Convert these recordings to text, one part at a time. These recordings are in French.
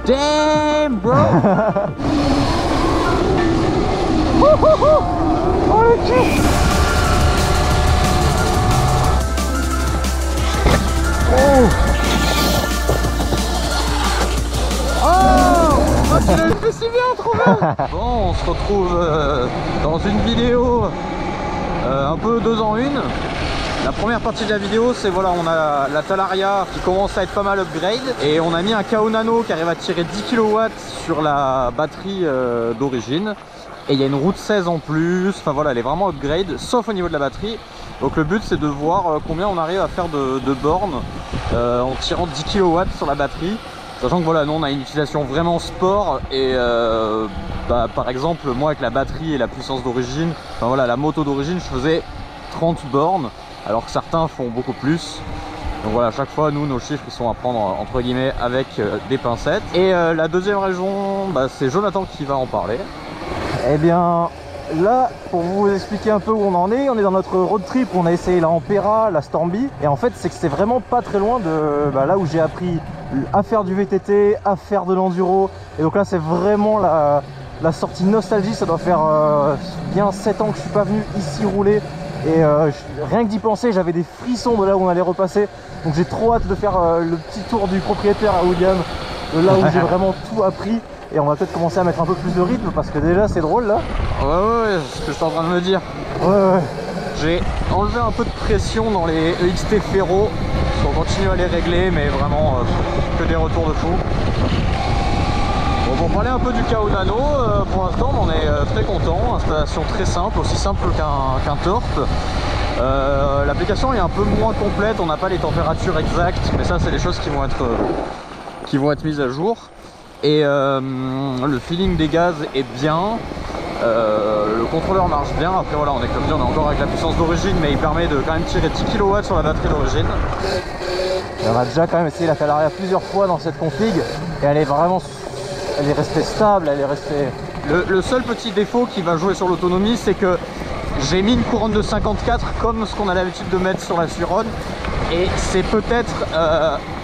damn, bro. Oh le cul. Oh. Oh, tu l'as fait si bien, trop bien. Bon, on se retrouve dans une vidéo un peu 2 en 1. La première partie de la vidéo, c'est voilà, on a la Talaria qui commence à être pas mal upgrade et on a mis un KO Nano qui arrive à tirer 10 kW sur la batterie d'origine. Et il y a une route 16 en plus, enfin voilà, elle est vraiment upgrade, sauf au niveau de la batterie. Donc le but c'est de voir combien on arrive à faire de bornes en tirant 10 kW sur la batterie. Sachant que voilà, nous on a une utilisation vraiment sport et par exemple moi avec la batterie et la puissance d'origine, enfin voilà, la moto d'origine je faisais 30 bornes alors que certains font beaucoup plus. Donc voilà, à chaque fois nous nos chiffres ils sont à prendre entre guillemets avec des pincettes. Et la deuxième région, c'est Jonathan qui va en parler. Eh bien là, pour vous expliquer un peu où on en est dans notre road trip où on a essayé la Ampera, la Stormby. Et en fait c'est que c'est vraiment pas très loin de là où j'ai appris à faire du VTT, à faire de l'enduro. Et donc là c'est vraiment la sortie nostalgie. Ça doit faire bien 7 ans que je suis pas venu ici rouler. Et rien que d'y penser, j'avais des frissons de là où on allait repasser. Donc j'ai trop hâte de faire le petit tour du propriétaire à William, de là où j'ai vraiment tout appris. Et on va peut-être commencer à mettre un peu plus de rythme parce que déjà c'est drôle là. Ouais, c'est ce que je suis en train de me dire. Ouais. J'ai enlevé un peu de pression dans les EXT Ferro. On continue à les régler, mais vraiment que des retours de fou. Bon, pour parler un peu du KO Nano, pour l'instant on est très content. Installation très simple, aussi simple qu'un Torp. L'application est un peu moins complète, on n'a pas les températures exactes, mais ça c'est des choses qui vont être mises à jour. Et le feeling des gaz est bien, le contrôleur marche bien. Après voilà, on est comme dit, on est encore avec la puissance d'origine, mais il permet de quand même tirer 10 kW sur la batterie d'origine. On a déjà quand même essayé la Talaria plusieurs fois dans cette config et elle est restée stable, elle est restée... Le seul petit défaut qui va jouer sur l'autonomie, c'est que j'ai mis une couronne de 54 comme ce qu'on a l'habitude de mettre sur la Suron, et c'est peut-être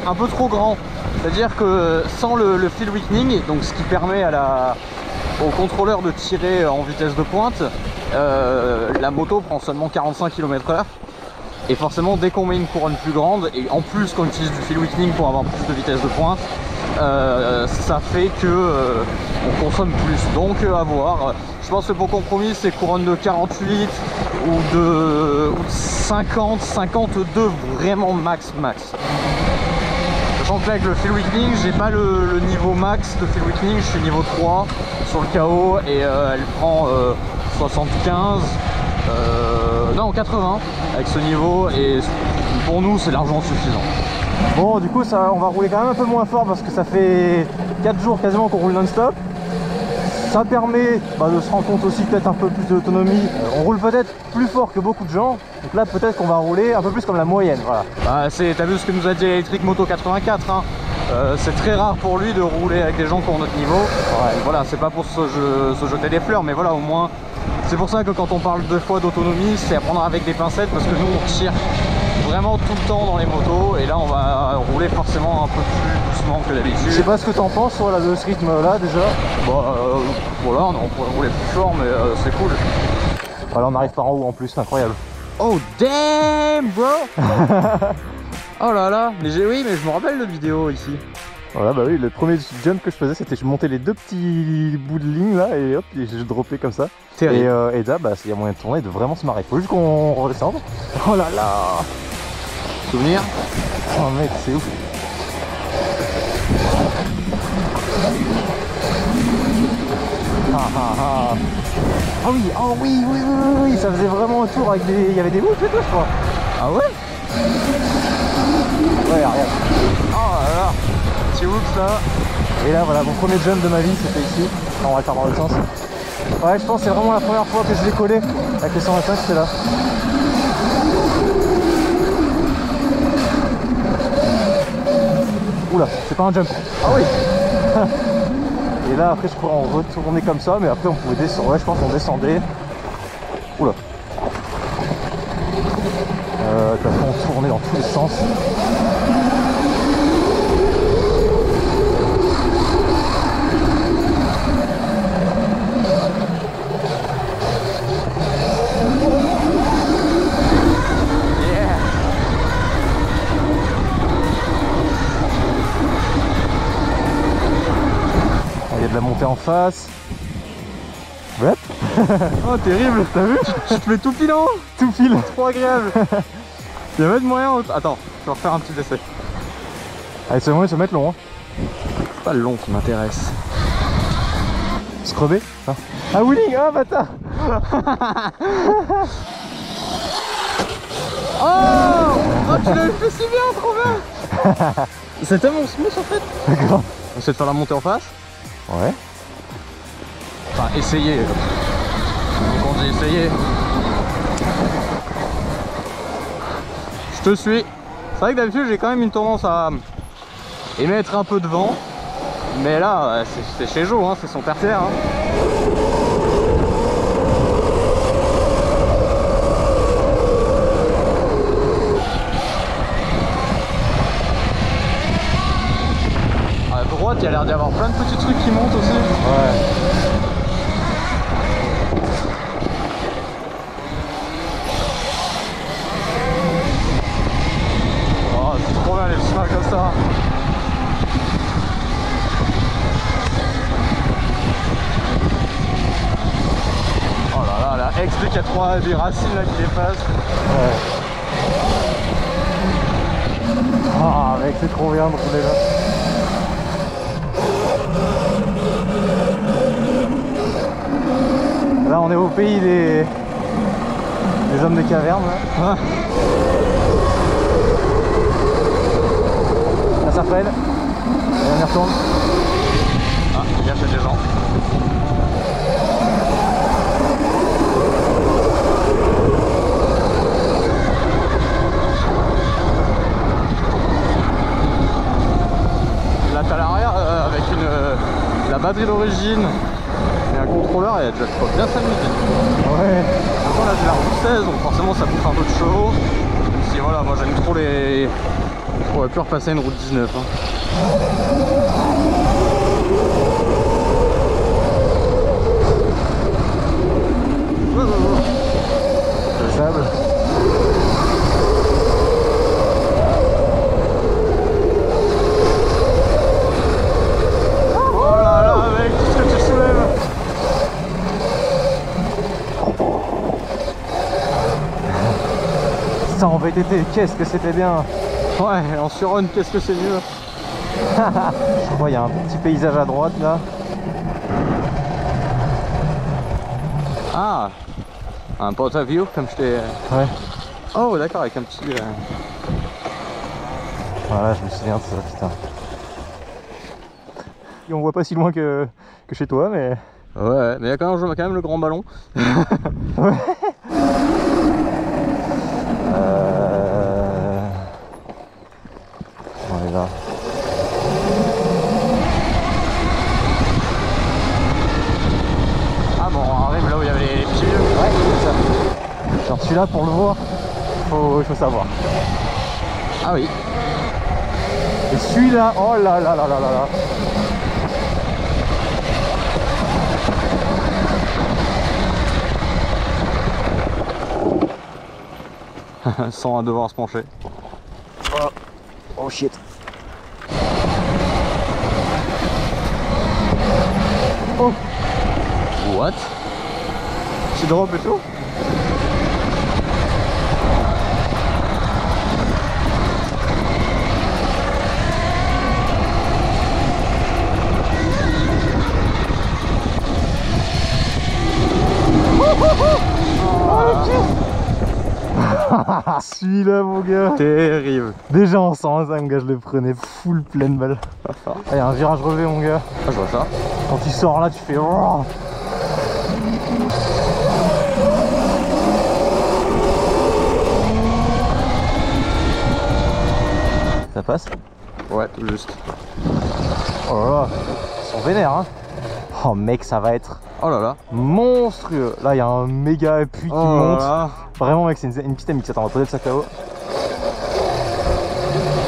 un peu trop grand. C'est-à-dire que sans le field weakening, donc ce qui permet au contrôleur de tirer en vitesse de pointe, la moto prend seulement 45 km/h. Et forcément, dès qu'on met une couronne plus grande, et en plus qu'on utilise du field weakening pour avoir plus de vitesse de pointe, ça fait que on consomme plus. Donc à voir. Je pense que pour compromis, c'est couronne de 48 ou de 50, 52 vraiment max. Sachant que là avec le field weakening, j'ai pas le niveau max de field weakening, je suis niveau 3 sur le KO et elle prend 75, non 80 avec ce niveau, et pour nous c'est largement suffisant. Bon, du coup on va rouler quand même un peu moins fort parce que ça fait 4 jours quasiment qu'on roule non-stop. Ça permet de se rendre compte aussi peut-être un peu plus d'autonomie. On roule peut-être plus fort que beaucoup de gens. Donc là peut-être qu'on va rouler un peu plus comme la moyenne. Voilà. T'as vu ce que nous a dit Electric Moto 84 hein. C'est très rare pour lui de rouler avec des gens qui ont notre niveau. Ouais. Voilà, c'est pas pour se jeter des fleurs, mais voilà, au moins c'est pour ça que quand on parle 2 fois d'autonomie, c'est à prendre avec des pincettes, parce que nous on tire vraiment tout le temps dans les motos, et là on va rouler forcément un peu plus doucement que d'habitude. Je sais pas ce que t'en penses toi de ce rythme là déjà. Voilà, on pourrait rouler plus fort, mais c'est cool. Voilà, on arrive par en haut en plus, c'est incroyable. Oh damn bro. Oh là là, mais je me rappelle de vidéo ici. Voilà, oui, le premier jump que je faisais, c'était je montais les 2 petits bouts de ligne là et hop, et je droppais comme ça. Terrible. Et là, il y a moyen de tourner et de vraiment se marrer. Faut juste qu'on redescende. Oh là là. Souvenir. Oh mec, c'est ouf. Ah oui, oh oui, ça faisait vraiment un tour avec des... Il y avait des boucles et tout, je crois. Ah ouais. Ouais, regarde. Oh là là. C'est ouf ça. Et là voilà, mon premier jump de ma vie c'était ici. On va le faire dans l'autre sens. Ouais, je pense que c'est vraiment la première fois que je l'ai collé avec les 125, c'était là. Oula, c'est pas un jump. Ah oui. Et là après je pourrais en retourner comme ça, mais après on pouvait descendre. Ouais, je pense qu'on descendait. Oula. Après on tournait dans tous les sens. monter en face. Ouais. Oh terrible, t'as vu? Tu te mets tout pile en haut. Tout pile. Trop agréable. Il y avait de moyen. Attends, je vais refaire un petit essai. Allez, c'est le moment de se mettre long. Hein. C'est pas le long qui m'intéresse. Se crever. Ah wheeling, ah bâtard. Oh, tu l'avais fait si bien, trop bien. C'était mon smooth en fait. D'accord. On essaie de faire la montée en face. Ouais. Enfin, essayer. Donc on dit essayer. Je te suis. C'est vrai que d'habitude j'ai quand même une tendance à émettre un peu de vent. Mais là, c'est chez Joe, hein, c'est son terre-terre. Hein. À droite, il y a l'air d'y avoir plein de petits trucs qui montent aussi. Ouais. Oh, c'est trop bien les chemins comme ça. Oh là là, la XD83 des racines là qui dépassent. Ouais. Ah mec, c'est trop bien de rouler là. Là on est au pays des hommes des cavernes là. Ah. Là ça freine. Et on y retourne. Ah, il y a peut-être des gens. Là t'as l'arrière avec la batterie d'origine et un contrôleur, il y a déjà de quoi bien s'amuser. Ouais. Maintenant là j'ai la roue 16 donc forcément ça bouffe un peu de chevaux. Même si voilà, moi j'aime trop les... Je pourrais plus repasser une route 19. Hein. Le sable. Oh là là mec, tout ce que tu soulèves. Ça en VTT, qu'est-ce que c'était bien. Ouais, en surrun, qu'est-ce que c'est mieux. Je crois qu'il y a un petit paysage à droite là. Ah, un point of view comme je t'ai... Ouais. Oh d'accord, avec un petit... Voilà, je me souviens de ça, putain. Et on voit pas si loin que chez toi, mais... Ouais, mais il y a quand même le grand ballon. Ouais. On est là. Ah bon, on arrive là où il y avait les petits vieux. Ouais, c'est ça. Genre celui-là, pour le voir, il faut savoir. Ah oui. Et celui-là, oh là là là là là là. 100 à devoir se pencher. Oh, oh shit. Oh. What? Petit drop et tout. Celui-là mon gars. Terrible. Déjà en 100, ça mon gars, je le prenais full pleine balle. Ah, il y a un virage relevé mon gars. Ah, je vois ça. Quand tu sors là, tu fais oh. Ça passe? Ouais, tout juste. Oh là là, ils sont vénères hein. Oh mec, ça va être Oh là là. monstrueux. Là, il y a un méga appui qui monte. Là. Vraiment mec, c'est une petite MX. Attends, on va poser le sac à eau.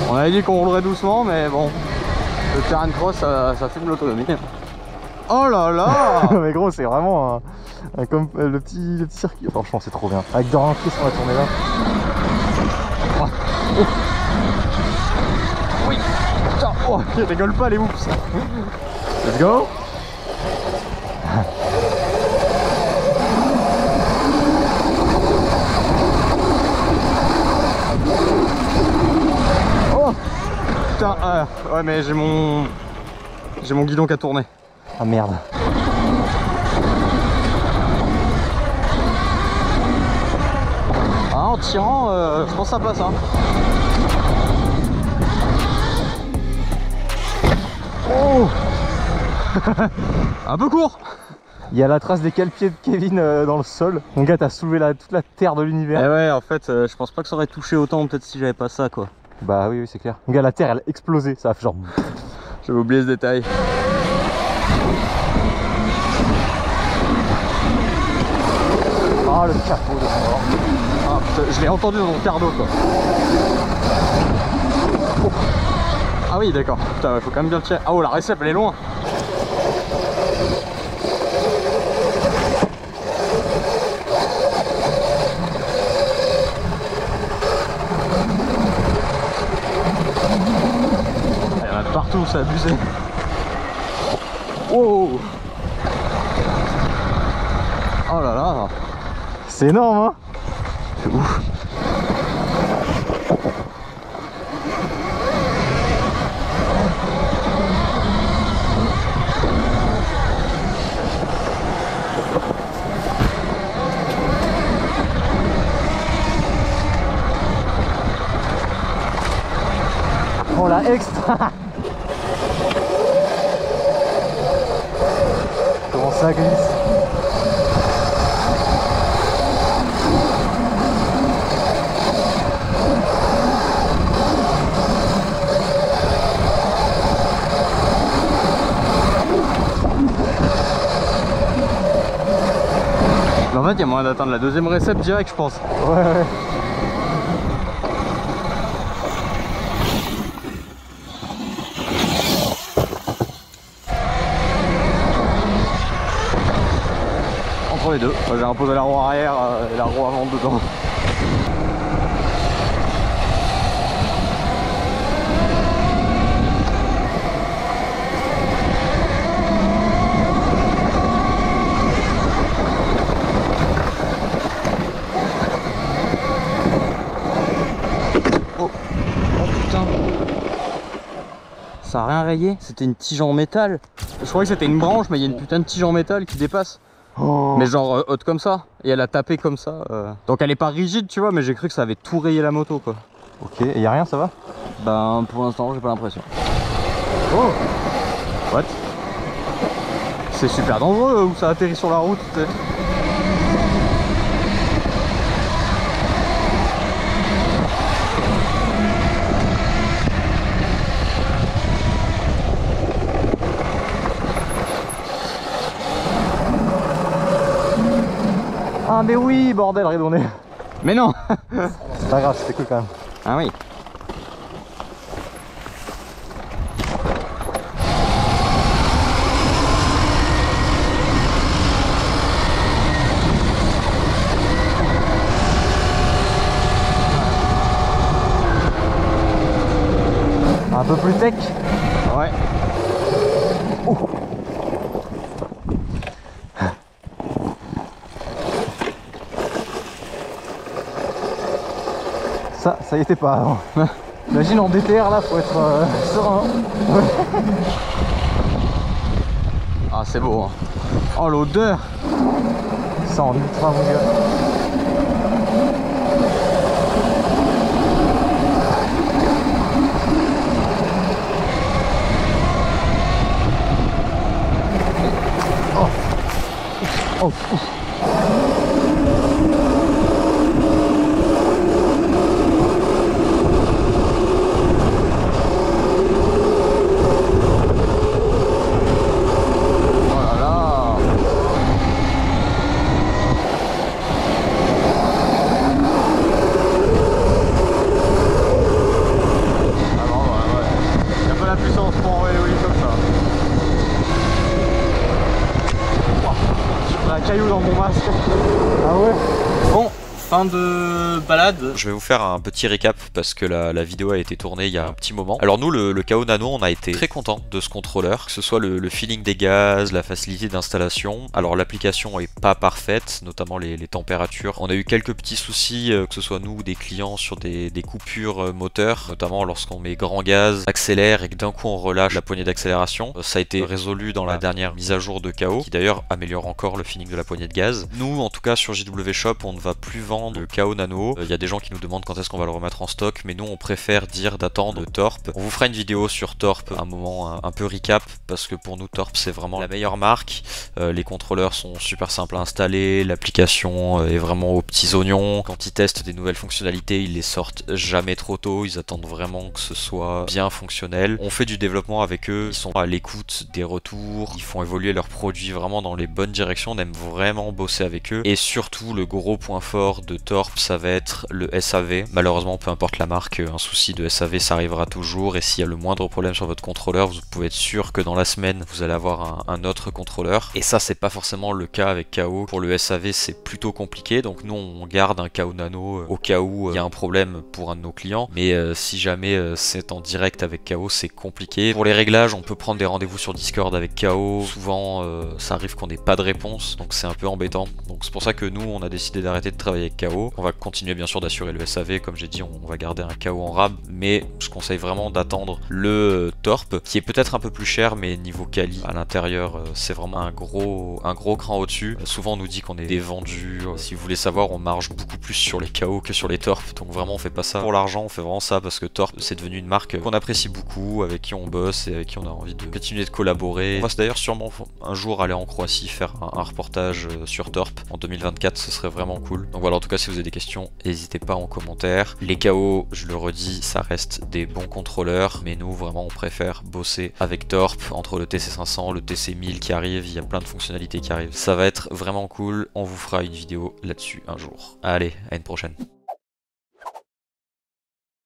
On avait dit qu'on roulerait doucement, mais bon. Le terrain de cross, ça fume l'autonomie. Oh là là. Mais gros, c'est vraiment comme le petit circuit. Franchement, c'est trop bien. Avec Dorian Chris, on va tourner là. Oh. Oui. Putain, oh, il rigole pas les whoops. Let's go. putain, ouais mais j'ai mon guidon qui a tourné. Ah merde. Ah, en tirant, je pense que ça passe hein. Oh. Un peu court. Il y a la trace des cale-pieds de Kevin dans le sol. Mon gars, t'as soulevé toute la terre de l'univers. Eh ouais, en fait, je pense pas que ça aurait touché autant peut-être si j'avais pas ça quoi. Bah oui, c'est clair. Mon gars, la terre elle a explosé, ça a fait genre... J'avais oublié ce détail. Ah le capot de mort. Ah putain, je l'ai entendu dans mon quart d'eau quoi. Oh. Ah oui d'accord, putain faut quand même bien le tirer. Ah oh la récep elle est loin. Il y en a de partout, c'est abusé. Oh. Oh là là. C'est énorme hein. C'est ouf. Oh la extra. Comment ça glisse. En fait il y a moyen d'atteindre la deuxième récep direct je pense. Ouais ouais. Entre les deux, j'ai imposé la roue arrière et la roue avant dedans. Oh, putain. Ça a rien rayé, c'était une tige en métal. Je croyais que c'était une branche mais il y a une putain de tige en métal qui dépasse. Oh. Mais genre haute comme ça, et elle a tapé comme ça. Donc elle est pas rigide tu vois, mais j'ai cru que ça avait tout rayé la moto quoi. Ok, et y a rien, ça va? Ben pour l'instant j'ai pas l'impression. Oh. What? C'est super dangereux où ça atterrit sur la route. Ah mais oui, bordel, redonné. Mais non. C'est pas grave, c'était cool quand même. Ah oui. Un peu plus tech. Ouais. Oh. Ça y était pas avant. Imagine en DTR là, faut être serein. Ah c'est beau hein. Oh l'odeur. Ça en ultra mon gars. Oh. Oh. fin de balade. Je vais vous faire un petit récap parce que la vidéo a été tournée il y a un petit moment. Alors nous, le KO Nano, on a été très content de ce contrôleur, que ce soit le feeling des gaz, la facilité d'installation. Alors l'application est pas parfaite, notamment les températures. On a eu quelques petits soucis, que ce soit nous ou des clients, sur des coupures moteurs, notamment lorsqu'on met grand gaz, accélère et que d'un coup on relâche la poignée d'accélération. Ça a été résolu dans la dernière mise à jour de KO, qui d'ailleurs améliore encore le feeling de la poignée de gaz. Nous, en tout cas sur JW Shop, on ne va plus vendre le KO Nano. Il y a des gens qui nous demandent quand est-ce qu'on va le remettre en stock, mais nous on préfère dire d'attendre le Torp. On vous fera une vidéo sur Torp, un moment un peu recap, parce que pour nous Torp c'est vraiment la meilleure marque. Les contrôleurs sont super simples à installer, l'application est vraiment aux petits oignons. Quand ils testent des nouvelles fonctionnalités, ils les sortent jamais trop tôt, ils attendent vraiment que ce soit bien fonctionnel. On fait du développement avec eux, ils sont à l'écoute des retours, ils font évoluer leurs produits vraiment dans les bonnes directions, on aime vraiment bosser avec eux. Et surtout, le gros point fort de Torp, ça va être le SAV. Malheureusement, peu importe la marque, un souci de SAV ça arrivera toujours, et s'il y a le moindre problème sur votre contrôleur, vous pouvez être sûr que dans la semaine vous allez avoir un autre contrôleur. Et ça, c'est pas forcément le cas avec KO. Pour le SAV, c'est plutôt compliqué, donc nous on garde un KO Nano au cas où il y a un problème pour un de nos clients, mais si jamais c'est en direct avec KO, c'est compliqué. Pour les réglages, on peut prendre des rendez-vous sur Discord avec KO. Souvent ça arrive qu'on n'ait pas de réponse, donc c'est un peu embêtant. Donc c'est pour ça que nous on a décidé d'arrêter de travailler avec KO. On va continuer bien sûr d'assurer le SAV, comme j'ai dit, on va garder un KO en rab, mais je conseille vraiment d'attendre le Torp, qui est peut-être un peu plus cher, mais niveau quali à l'intérieur c'est vraiment un gros cran au-dessus. Souvent on nous dit qu'on est des vendus. Si vous voulez savoir, on marge beaucoup plus sur les KO que sur les Torp, donc vraiment on fait pas ça pour l'argent, on fait vraiment ça parce que Torp c'est devenu une marque qu'on apprécie beaucoup, avec qui on bosse et avec qui on a envie de continuer de collaborer. On va d'ailleurs sûrement un jour aller en Croatie faire un reportage sur Torp en 2024, ce serait vraiment cool. Donc voilà, en tout cas si vous avez des questions, n'hésitez pas en commentaire. Les KO, je le redis, ça reste des bons contrôleurs, mais nous vraiment on préfère bosser avec Torp. Entre le TC500, le TC1000 qui arrive, il y a plein de fonctionnalités qui arrivent. Ça va être vraiment cool, on vous fera une vidéo là-dessus un jour. Allez, à une prochaine.